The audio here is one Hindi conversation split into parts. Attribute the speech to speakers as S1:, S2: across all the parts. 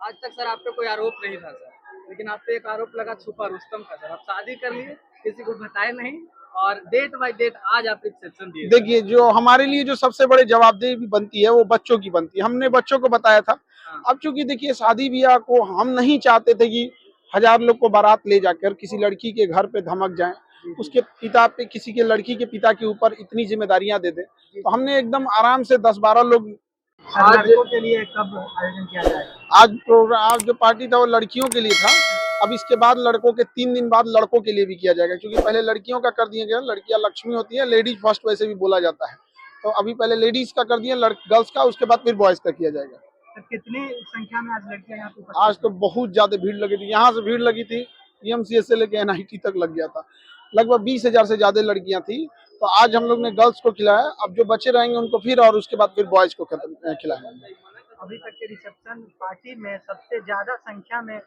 S1: आज तक सर आप पे कोई आरोप नहीं था सर, लेकिन आप पे एक आरोप लगा छुपा रुस्तम का सर। आप शादी कर लिए, किसी को बताए नहीं और डेट बाय डेट आज आप रिसेप्शन दिए।
S2: देखिए, जो हमारे लिए जो सबसे बड़े जवाबदेही भी बनती है वो बच्चों की बनती है। हमने बच्चों को बताया था।
S1: हाँ।
S2: अब चूंकि देखिए, शादी ब्याह को हम नहीं चाहते थे कि हजार लोग को बारात ले जाकर किसी लड़की के घर पे धमक जाएं, उसके पिता पे, किसी के लड़की के पिता के ऊपर इतनी जिम्मेदारियां दे दें। तो हमने एकदम आराम से 10-12 लोग
S1: आज लड़कों के लिए कब आयोजन किया जाएगा?
S2: आज प्रोग्राम, आज जो पार्टी था वो लड़कियों के लिए था। अब इसके बाद लड़कों के 3 दिन बाद लड़कों के लिए भी किया जाएगा, क्योंकि पहले लड़कियों का कर दिया गया। लड़कियां लक्ष्मी होती है, लेडीज फर्स्ट वैसे भी बोला जाता है। तो अभी पहले लेडीज का कर दिया, गर्ल्स का, उसके बाद फिर बॉयज का किया जाएगा।
S1: तो कितनी संख्या में आज लड़कियां यहाँ पे?
S2: आज तो बहुत ज्यादा भीड़ लगी थी, यहाँ से भीड़ लगी थी, पीएमसीएच से लेके एनआईटी तक लग गया था। लगभग 20,000 से ज्यादा लड़कियां थी। तो आज हम लोग ने गर्ल्स को खिलाया, अब जो बच्चे रहेंगे उनको फिर, और उसके बाद फिर बॉयज को खिलाएंगे।
S1: अभी तक के रिसेप्शन पार्टी में सबसे ज्यादा संख्या में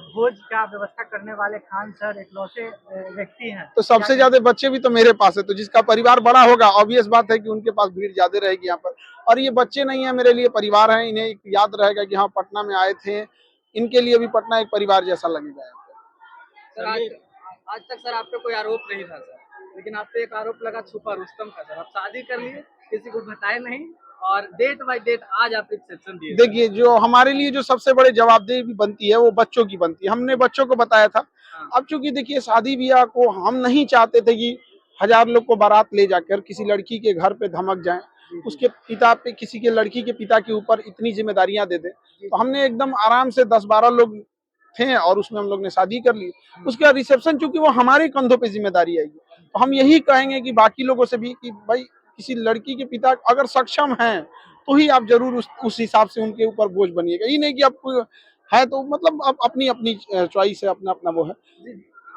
S1: भोज का व्यवस्था करने वाले खान सर इकलौते व्यक्ति हैं।
S2: तो सबसे ज्यादा बच्चे भी तो मेरे पास है, तो जिसका परिवार बड़ा होगा ऑब्वियस बात है कि उनके पास भीड़ ज्यादा रहेगी यहाँ पर। और ये बच्चे नहीं है, मेरे लिए परिवार है। इन्हें एक याद रहेगा कि हाँ, पटना में आए थे। इनके लिए भी पटना एक परिवार जैसा लगेगा यहाँ पर।
S1: सर आज तक सर आप पे कोई आरोप नहीं था सर, लेकिन आप पे एक आरोप लगा छुपा रुस्तम का सर। आप शादी कर लिए, किसी को बताए नहीं और डेट बाय डेट आज आप रिसेप्शन दिए।
S2: देखिए, जो हमारे लिए जो सबसे बड़े जवाबदेही भी बनती है वो बच्चों की बनती है। हमने बच्चों को बताया था।
S1: हाँ।
S2: अब चूंकि देखिए, शादी ब्याह को हम नहीं चाहते थे कि हजार लोग को बारात ले जाकर किसी लड़की के घर पे धमक जाएं, उसके पिता पे, किसी के लड़की के पिता के ऊपर इतनी जिम्मेदारियां दे दें। तो हमने एकदम आराम से 10-12 लोग थे और उसमें हम लोग ने शादी कर ली। उसके बाद रिसेप्शन, चूंकि वो हमारे कंधों पे जिम्मेदारी आएगी, तो हम यही कहेंगे कि बाकी लोगों से भी कि भाई, किसी लड़की के पिता अगर सक्षम हैं तो ही आप जरूर उस हिसाब से उनके ऊपर बोझ बनिएगा। ये नहीं कि आप है तो मतलब अब अपनी अपनी चॉइस है, अपना अपना वो है।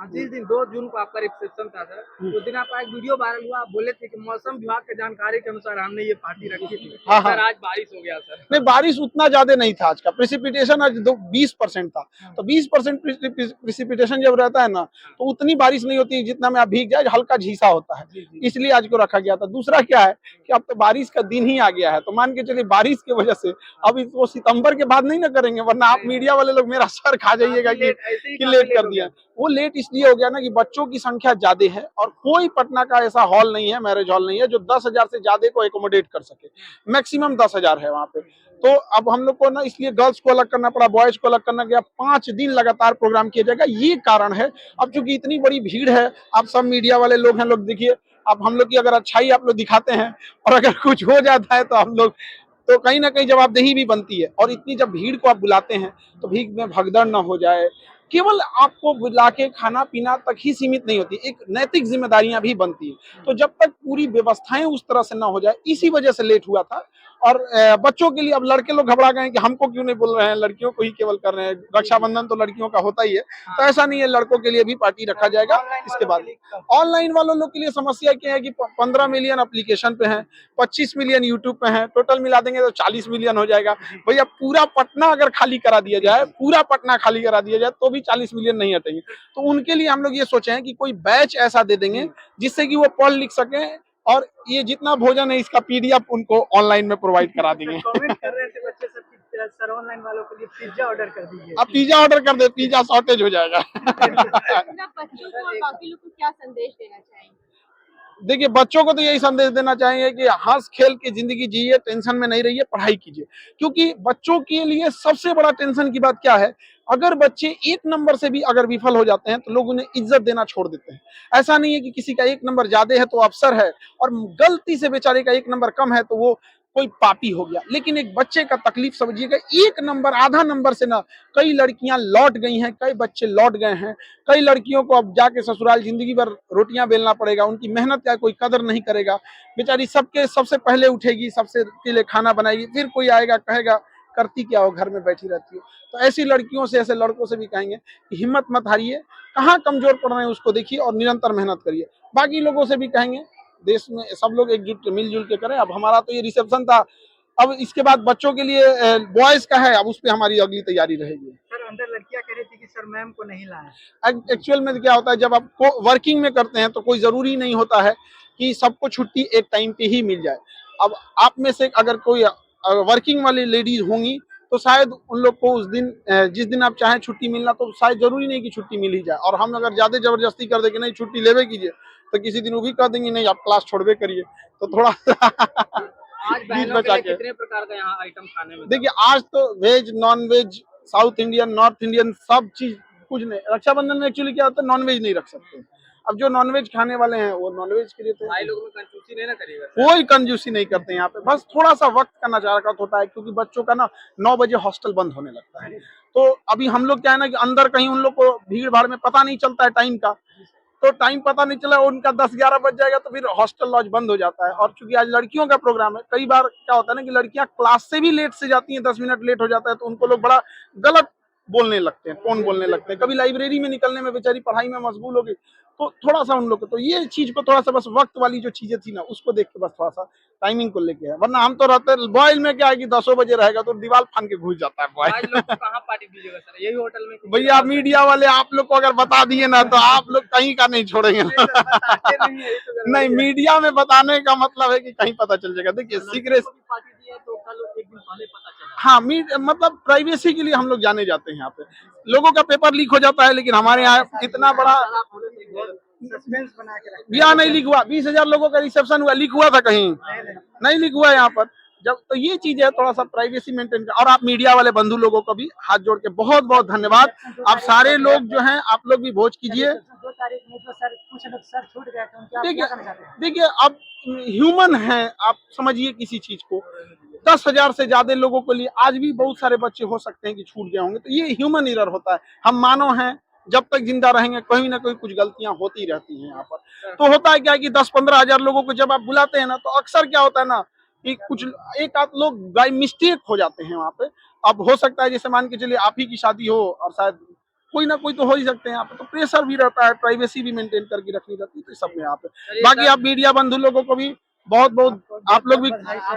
S1: जिस दिन 2 जून को आपका रिसेप्शन था सर, उस दिन आपका एक वीडियो वायरल हुआ। आप बोले थे कि मौसम विभाग की जानकारी के अनुसार हमने ये पार्टी रखी थी।
S2: हाँ,
S1: सर आज बारिश हो गया सर।
S2: नहीं, बारिश उतना ज्यादा नहीं था। आज का प्रेसिपिटेशन आज 20% था। तो 20% प्रेसिपिटेशन जब रहता है ना, तो उतनी बारिश नहीं होती जितना में आप भीग जाए, हल्का झीसा होता है। इसलिए आज को रखा गया था। दूसरा क्या है कि अब तो बारिश का दिन ही आ गया है, तो मान के चलिए बारिश की वजह से अब इसको सितंबर के बाद नहीं ना करेंगे, वरना आप मीडिया वाले लोग मेरा सर खा जाइएगा कि लेट कर दिया। वो लेट इसलिए हो गया ना कि बच्चों की संख्या ज्यादा है और कोई पटना का ऐसा हॉल नहीं है, मैरिज हॉल नहीं है जो 10,000 से ज्यादा को एकोमोडेट कर सके। मैक्सिमम 10,000 है वहाँ पे। तो अब हम लोग को ना, इसलिए गर्ल्स को अलग करना पड़ा, बॉयज को अलग करना गया। 5 दिन लगातार प्रोग्राम किया जाएगा, ये कारण है। अब चूंकि इतनी बड़ी भीड़ है, आप सब मीडिया वाले लोग हैं, लोग देखिए, अब हम लोग की अगर अच्छाई आप लोग दिखाते हैं और अगर कुछ हो जाता है तो हम लोग, तो कहीं ना कहीं जवाबदेही भी बनती है। और इतनी जब भीड़ को आप बुलाते हैं तो भीड़ में भगदड़ ना हो जाए। केवल आपको बुला के खाना पीना तक ही सीमित नहीं होती, एक नैतिक जिम्मेदारियां भी बनती है। तो जब तक पूरी व्यवस्थाएं उस तरह से ना हो जाए, इसी वजह से लेट हुआ था। और बच्चों के लिए अब लड़के लोग घबरा गए कि हमको क्यों नहीं बोल रहे हैं, लड़कियों को ही केवल कर रहे हैं। रक्षाबंधन तो लड़कियों का होता ही है, तो ऐसा नहीं है, लड़कों के लिए भी पार्टी रखा जाएगा। इसके बाद ऑनलाइन वालों लोग के लिए समस्या क्या है कि 15 मिलियन एप्लीकेशन पे हैं, 25 मिलियन यूट्यूब पे हैं, टोटल मिला देंगे तो 40 मिलियन हो जाएगा। भैया, पूरा पटना अगर खाली करा दिया जाए, पूरा पटना खाली करा दिया जाए तो भी 40 मिलियन नहीं हटेंगे। तो उनके लिए हम लोग ये सोचे हैं कि कोई बैच ऐसा दे देंगे जिससे कि वो पढ़ लिख सके, और ये जितना भोजन है इसका पीडीएफ उनको ऑनलाइन में प्रोवाइड करा देंगे।
S1: कमेंट कर रहे थे बच्चे सब कि सर ऑनलाइन वालों के लिए पिज्जा ऑर्डर कर दीजिए।
S2: अब पिज्जा ऑर्डर कर दे, पिज्जा शॉर्टेज हो जाएगा।
S3: बच्चों को और बाकी लोगों को क्या संदेश देना चाहेंगे?
S2: देखिए, बच्चों को तो यही संदेश देना चाहेंगे कि हंस खेल के जिंदगी जिए, टेंशन में नहीं रहिए, पढ़ाई कीजिए। क्योंकि बच्चों के लिए सबसे बड़ा टेंशन की बात क्या है, अगर बच्चे 1 नंबर से भी अगर विफल हो जाते हैं तो लोग उन्हें इज्जत देना छोड़ देते हैं। ऐसा नहीं है कि किसी का 1 नंबर ज्यादा है तो अफसर है, और गलती से बेचारे का 1 नंबर कम है तो वो कोई पापी हो गया। लेकिन एक बच्चे का तकलीफ समझिएगा, 1 नंबर, आधा नंबर से ना कई लड़कियां लौट गई हैं, कई बच्चे लौट गए हैं। कई लड़कियों को अब जाके ससुराल जिंदगी भर रोटियां बेलना पड़ेगा, उनकी मेहनत का कोई कदर नहीं करेगा। बेचारी सबके सबसे पहले उठेगी, सबसे के लिए खाना बनाएगी, फिर कोई आएगा कहेगा करती क्या हो, घर में बैठी रहती हो। तो ऐसी लड़कियों से, ऐसे लड़कों से भी कहेंगे कि हिम्मत मत हारिए, कहाँ कमजोर पड़ रहे हैं उसको देखिए और निरंतर मेहनत करिए। बाकी लोगों से भी कहेंगे, देश में सब लोग एकजुट मिलजुल के करें। अब हमारा तो ये रिसेप्शन था, अब इसके बाद बच्चों के लिए बॉयज का है, अब उस पर हमारी अगली तैयारी रहेगी।
S1: सर अंदर लड़कियां कह रही थी कि सर मैम को नहीं लाया।
S2: एक्चुअल में क्या होता है, जब आप वर्किंग में करते हैं तो कोई जरूरी नहीं होता है कि सबको छुट्टी एक टाइम पे ही मिल जाए। अब आप में से अगर कोई वर्किंग वाली लेडीज होंगी तो शायद उन लोग को उस दिन जिस दिन आप चाहें छुट्टी मिलना, तो शायद जरूरी नहीं कि छुट्टी मिल ही जाए। और हम अगर ज्यादा जबरदस्ती कर दे कि नहीं छुट्टी लेवे कीजिए, तो किसी दिन वो भी कह देंगे नहीं आप क्लास छोड़वे करिए। तो थोड़ा
S1: आज
S2: बीच
S1: बहनों के
S2: बचा
S1: लिए
S2: के
S1: कितने प्रकार का यहाँ आइटम खाने में
S2: देखिए, आज तो veg non veg South Indian North Indian सब चीज, कुछ नहीं। रक्षाबंधन में एक्चुअली क्या होता है, नॉन वेज नहीं रख सकते। अब जो नॉन वेज खाने वाले हैं वो नॉन वेज के लिए
S1: भाई
S2: तो
S1: लोग में कंजूसी नहीं ना करिएगा सर।
S2: कोई कंजूसी नहीं करते हैं यहाँ पे। बस थोड़ा सा वक्त का नजारत होता है, क्योंकि बच्चों का ना 9 बजे हॉस्टल बंद होने लगता है। तो अभी हम लोग क्या है ना कि अंदर कहीं उन लोग को भीड़ भाड़ में पता नहीं चलता है टाइम का, तो टाइम पता नहीं चला उनका 10-11 बज जाएगा, तो फिर हॉस्टल लॉज बंद हो जाता है। और चूंकि आज लड़कियों का प्रोग्राम है, कई बार क्या होता है ना कि लड़कियां क्लास से भी लेट से जाती हैं, 10 मिनट लेट हो जाता है, तो उनको लोग बड़ा गलत बोलने लगते हैं, टोन बोलने लगते हैं। कभी लाइब्रेरी में निकलने में बेचारी पढ़ाई में मशगूल हो गई, तो थोड़ा सा उन लोग को तो ये चीज को थोड़ा सा बस वक्त वाली जो चीजें थी ना, उसको देख के बस थोड़ा सा टाइमिंग को लेके है। वरना हम तो रहते बॉयल में क्या है कि 10 बजे रहेगा तो दीवार फान के घुस जाता है
S1: आज
S2: बॉयल।
S1: लोग को कहाँ पार्टी दीजिएगा सर, यही होटल में कीजिएगा
S2: भैया
S1: और कहीं?
S2: मीडिया वाले आप लोग को अगर बता दिए ना, तो आप लोग कहीं का नहीं छोड़ेंगे।
S1: नहीं सर, बताते नहीं है, यही तो गड़बड़ी
S2: नहीं,
S1: है।
S2: मीडिया में बताने का मतलब है कि कहीं पता चल जाएगा। देखिए सीक्रेट,
S1: लड़कियों को भी पार्टी दी है तो कल एक दिन पहले पता चला।
S2: हाँ मतलब प्राइवेसी के लिए हम लोग जाने जाते हैं यहाँ पे। लोगों का पेपर लीक हो जाता है, लेकिन हमारे यहाँ इतना बड़ा
S1: सर, आप बोले थे बहुत सस्पेंस बना के रखते
S2: यहाँ नहीं लीक हुआ। 20,000 लोगों का रिसेप्शन हुआ, लीक हुआ था कहीं? नहीं लीक हुआ यहाँ पर। जब तो ये चीज है, थोड़ा सा प्राइवेसी मेंटेन कर। और आप मीडिया वाले बंधु लोगों को भी हाथ जोड़ के बहुत बहुत धन्यवाद। आप सारे लोग जो हैं, आप लोग भी भोज कीजिए।
S1: 2 तारीख में जो सर कुछ लोग सर छूट गए थे उनके आप
S2: देखिए
S1: क्या करना चाहते हैं?
S2: देखिए अब ह्यूमन है, आप समझिए किसी चीज को। 10,000 से ज्यादा लोगों के लिए आज भी बहुत सारे बच्चे हो सकते हैं कि छूट गए होंगे, तो ये ह्यूमन एरर होता है। हम मानव हैं, जब तक जिंदा रहेंगे कोई ना कोई कुछ गलतियां होती रहती हैं यहाँ पर। तो होता है क्या कि 10-15 हजार लोगों को जब आप बुलाते हैं ना, तो अक्सर क्या होता है ना कि कुछ एक आध लोग बाय मिस्टेक हो जाते हैं वहाँ पे। अब हो सकता है जैसे मान के चलिए आप ही की शादी हो, और शायद कोई ना कोई तो हो ही सकते हैं यहाँ पे, तो प्रेशर भी रहता है, प्राइवेसी भी मेंटेन करके रखनी रहती है, तो सब में यहाँ पे। बाकी आप मीडिया बंधु लोगों को भी बहुत बहुत, आप लोग भी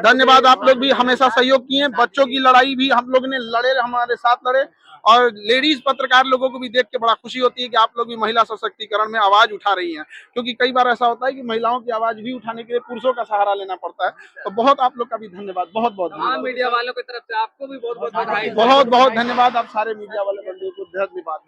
S2: धन्यवाद। आप लोग भी हमेशा सहयोग किए। बच्चों की लड़ाई भी हम लोग ने लड़े, हमारे साथ लड़े। और लेडीज पत्रकार लोगों को भी देख के बड़ा खुशी होती है कि आप लोग भी महिला सशक्तिकरण में आवाज उठा रही हैं, क्योंकि कई बार ऐसा होता है कि महिलाओं की आवाज भी उठाने के लिए पुरुषों का सहारा लेना पड़ता है। तो बहुत आप लोग का भी धन्यवाद, बहुत बहुत
S1: हाँ,
S2: धन्यवाद,
S1: मीडिया वालों की तरफ से आपको भी बहुत बहुत बधाई।
S2: बहुत बहुत धन्यवाद। आप सारे मीडिया वाले बंधुओं को धन्यवाद।